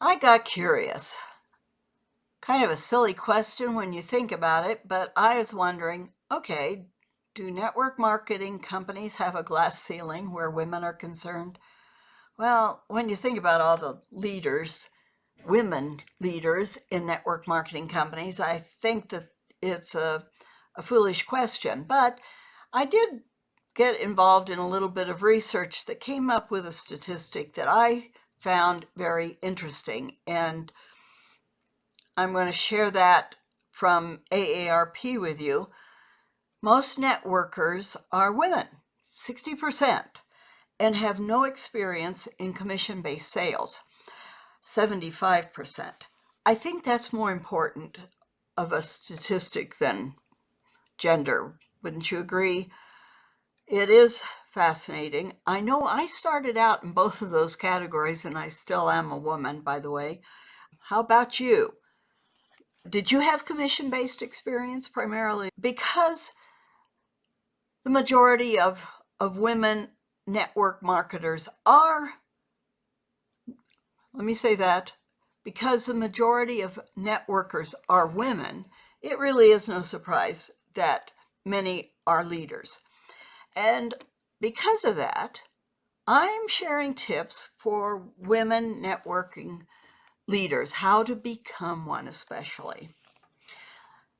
I got curious. Kind of a silly question when you think about it, but I was wondering, okay, do network marketing companies have a glass ceiling where women are concerned? Well, when you think about all the leaders, women leaders in network marketing companies, I think that it's a foolish question. But I did get involved in a little bit of research that came up with a statistic that I found very interesting. And I'm going to share that from AARP with you. Most networkers are women, 60%, and have no experience in commission-based sales, 75%. I think that's more important of a statistic than gender. Wouldn't you agree? It is fascinating. I know I started out in both of those categories, and I still am a woman, by the way. How about you? Did you have commission-based experience primarily? Because the majority of women network marketers are, let me say that, because the majority of networkers are women, it really is no surprise that many are leaders. And because of that, I'm sharing tips for women networking leaders, how to become one especially.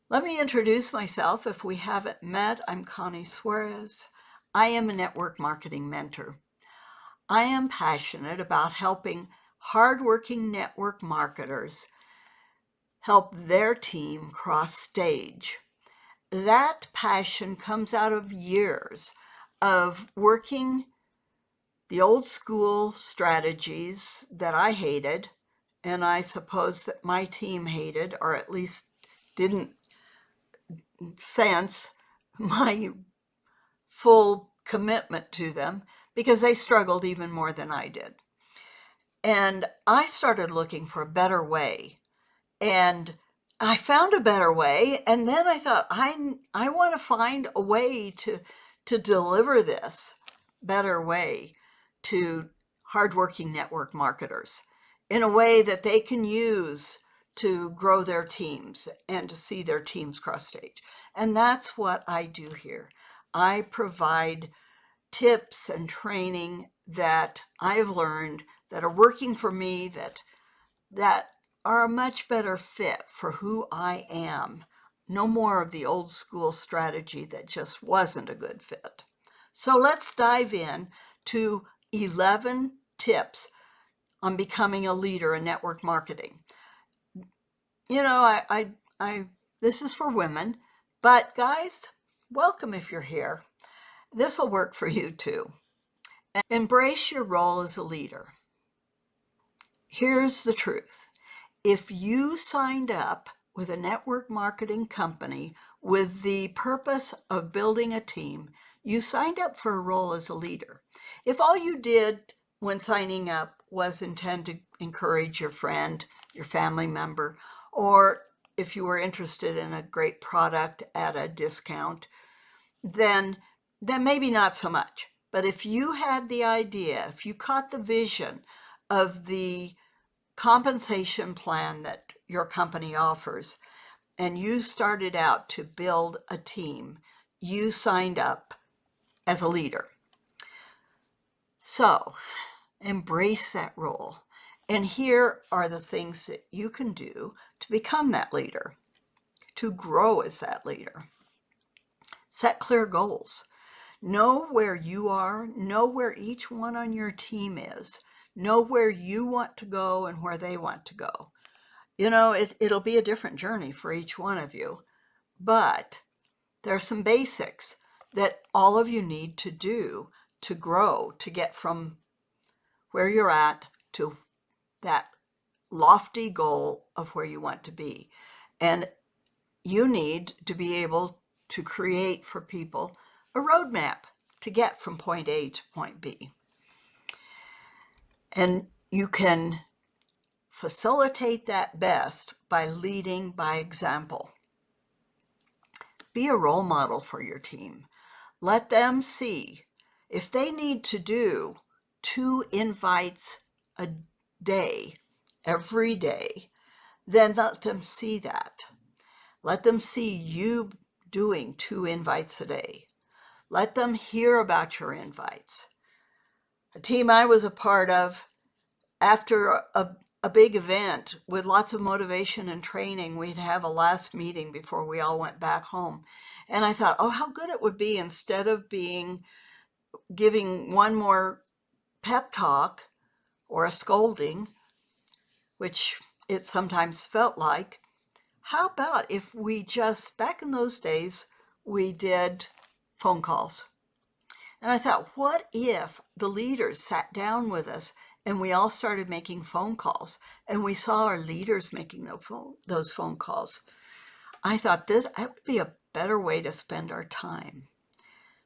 Let me introduce myself. If we haven't met, I'm Connie Suarez. I am a network marketing mentor. I am passionate about helping hardworking network marketers help their team cross stage. That passion comes out of years of working the old school strategies that I hated, and I suppose that my team hated, or at least didn't sense my full commitment to them, because they struggled even more than I did. And I started looking for a better way. And I found a better way. And then I thought, I want to find a way to deliver this better way to hardworking network marketers in a way that they can use to grow their teams and to see their teams cross stage. And that's what I do here. I provide tips and training that I've learned that are working for me, that are a much better fit for who I am. No more of the old school strategy that just wasn't a good fit. So let's dive in to 11 tips on becoming a leader in network marketing. You know, this is for women, but guys, welcome if you're here. This will work for you too. Embrace your role as a leader. Here's the truth. If you signed up with a network marketing company with the purpose of building a team, you signed up for a role as a leader. If all you did when signing up was intend to encourage your friend, your family member, or if you were interested in a great product at a discount, then maybe not so much. But if you had the idea, if you caught the vision of the compensation plan that your company offers, and you started out to build a team, you signed up as a leader. So embrace that role. And here are the things that you can do to become that leader, to grow as that leader. Set clear goals. Know where you are, know where each one on your team is, know where you want to go and where they want to go. You know, it'll be a different journey for each one of you, but there are some basics that all of you need to do to grow, to get from where you're at to that lofty goal of where you want to be. And you need to be able to create for people a roadmap to get from point A to point B. And you can facilitate that best by leading by example. Be a role model for your team. Let them see if they need to do 2 invites a day every day, then let them see that. Let them see you doing 2 invites a day. Let them hear about your invites. A team I was a part of, after a big event with lots of motivation and training, we'd have a last meeting before we all went back home. And I thought, oh, how good it would be, instead of giving one more pep talk or a scolding, which it sometimes felt like, how about if we just, back in those days, we did phone calls. And I thought, what if the leaders sat down with us and we all started making phone calls, and we saw our leaders making those phone calls? I thought that would be a better way to spend our time.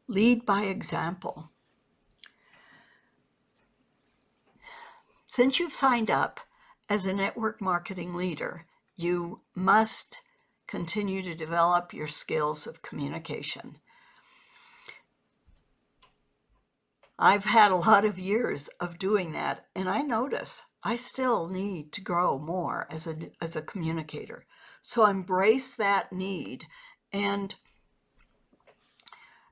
Lead by example. Since you've signed up as a network marketing leader, you must continue to develop your skills of communication. I've had a lot of years of doing that, and I notice I still need to grow more as a communicator. So embrace that need. And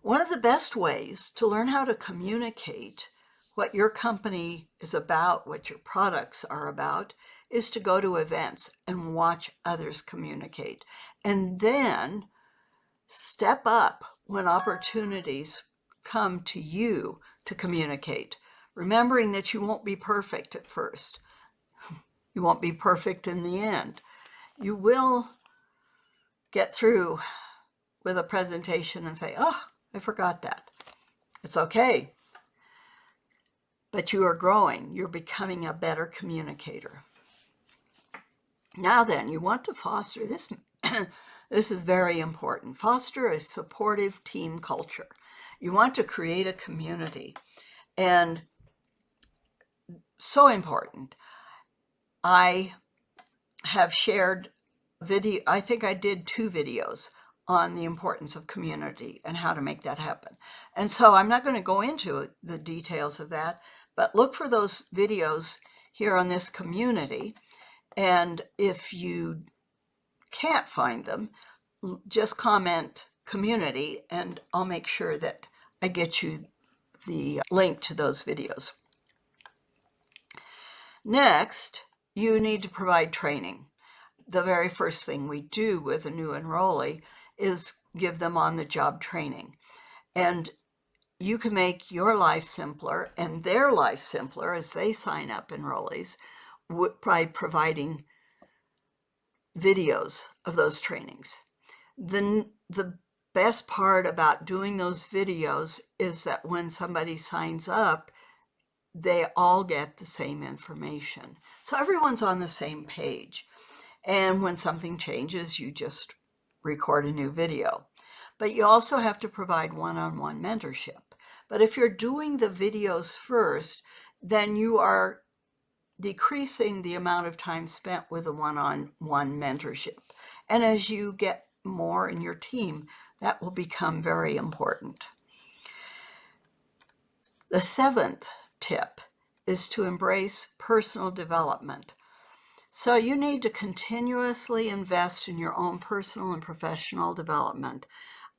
one of the best ways to learn how to communicate what your company is about, what your products are about, is to go to events and watch others communicate. And then step up when opportunities come to you to communicate, remembering that you won't be perfect at first. You won't be perfect in the end. You will get through with a presentation and say, oh, I forgot that. It's okay. But you are growing. You're becoming a better communicator. Now then, you want to foster this. This is very important. Foster a supportive team culture. You want to create a community. And so important. I have shared video. I think I did 2 videos on the importance of community and how to make that happen. And so I'm not going to go into the details of that, but look for those videos here on this community. And if you can't find them, just comment community and I'll make sure that I get you the link to those videos. Next, you need to provide training. The very first thing we do with a new enrollee is give them on-the-job training. And you can make your life simpler and their life simpler as they sign up enrollees by providing videos of those trainings. The best part about doing those videos is that when somebody signs up, they all get the same information. So everyone's on the same page. And when something changes, you just record a new video. But you also have to provide one-on-one mentorship. But if you're doing the videos first, then you are decreasing the amount of time spent with a one-on-one mentorship. And as you get more in your team, that will become very important. The 7th tip is to embrace personal development. So you need to continuously invest in your own personal and professional development.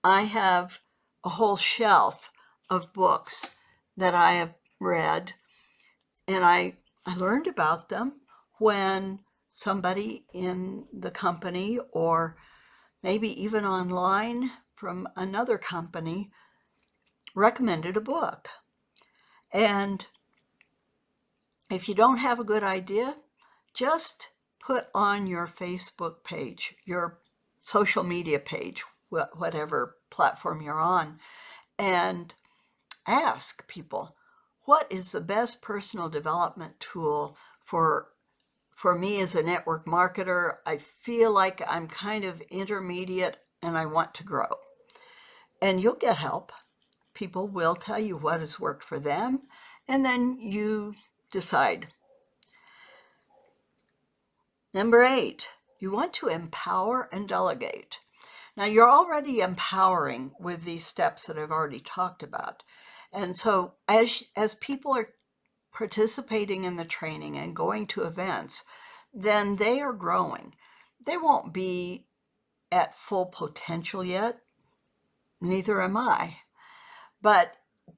I have a whole shelf of books that I have read, and I learned about them when somebody in the company or maybe even online from another company recommended a book. And if you don't have a good idea, just put on your Facebook page, your social media page, whatever platform you're on, and ask people, what is the best personal development tool for me as a network marketer? I feel like I'm kind of intermediate and I want to grow. And you'll get help. People will tell you what has worked for them, and then you decide. Number 8, you want to empower and delegate. Now, you're already empowering with these steps that I've already talked about. And so as people are participating in the training and going to events, then they are growing. They won't be at full potential yet, neither am I. But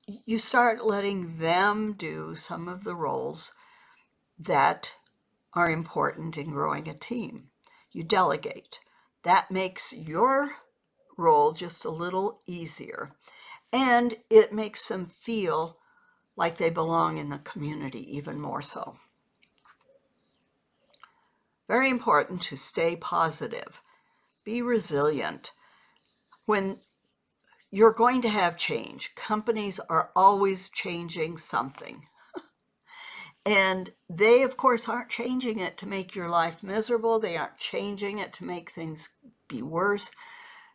you start letting them do some of the roles that are important in growing a team. You delegate. That makes your role just a little easier. And it makes them feel like they belong in the community even more so. Very important to stay positive. Be resilient. When you're going to have change, companies are always changing something. And they, of course, aren't changing it to make your life miserable. They aren't changing it to make things be worse.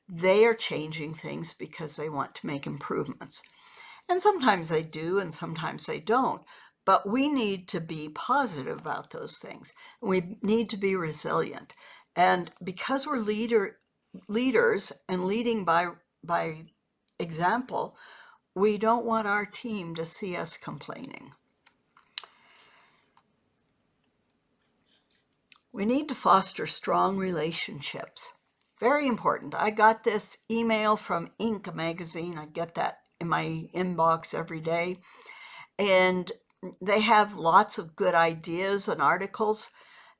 They are changing things because they want to make improvements. And sometimes they do and sometimes they don't. But we need to be positive about those things. We need to be resilient. And because we're leaders and leading by example, we don't want our team to see us complaining. We need to foster strong relationships. Very important. I got this email from Inc. magazine. I get that in my inbox every day. And they have lots of good ideas and articles.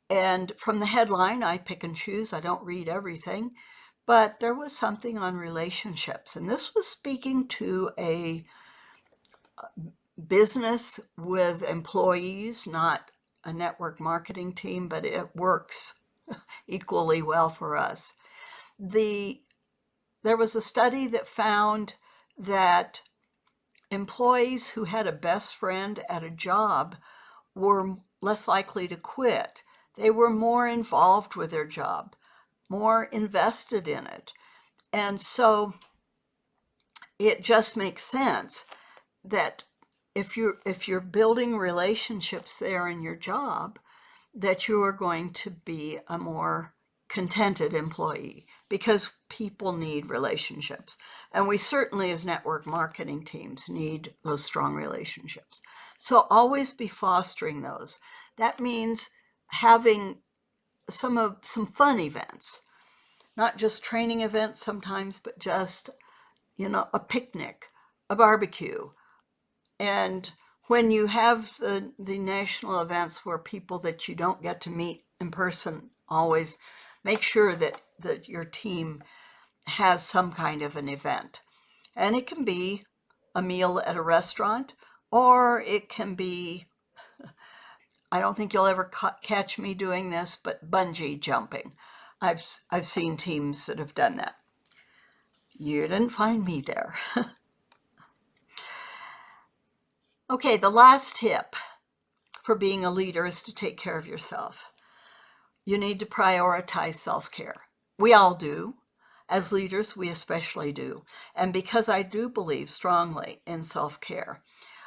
And from the headline, I pick and choose. I don't read everything. But there was something on relationships. And this was speaking to a business with employees, not a network marketing team, but it works equally well for us. There was a study that found that employees who had a best friend at a job were less likely to quit. They were more involved with their job, more invested in it. And so it just makes sense that if you're building relationships there in your job, that you are going to be a more contented employee, because people need relationships. And we certainly, as network marketing teams, need those strong relationships. So always be fostering those. That means having some fun events, not just training events sometimes, but just, a picnic, a barbecue. And when you have the national events where people that you don't get to meet in person, always make sure that your team has some kind of an event. And it can be a meal at a restaurant, or it can be, I don't think you'll ever catch me doing this, but bungee jumping. I've seen teams that have done that. You didn't find me there. Okay, the last tip for being a leader is to take care of yourself. You need to prioritize self-care. We all do. As leaders, we especially do. And because I do believe strongly in self-care,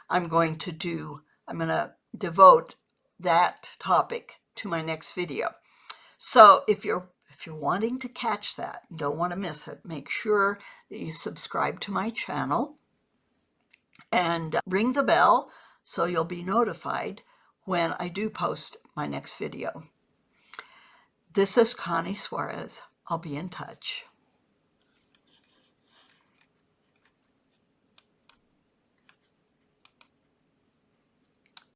I'm going to devote that topic to my next video. So if you're wanting to catch that, don't want to miss it, make sure that you subscribe to my channel and ring the bell so you'll be notified when I do post my next video. This is Connie Suarez. I'll be in touch.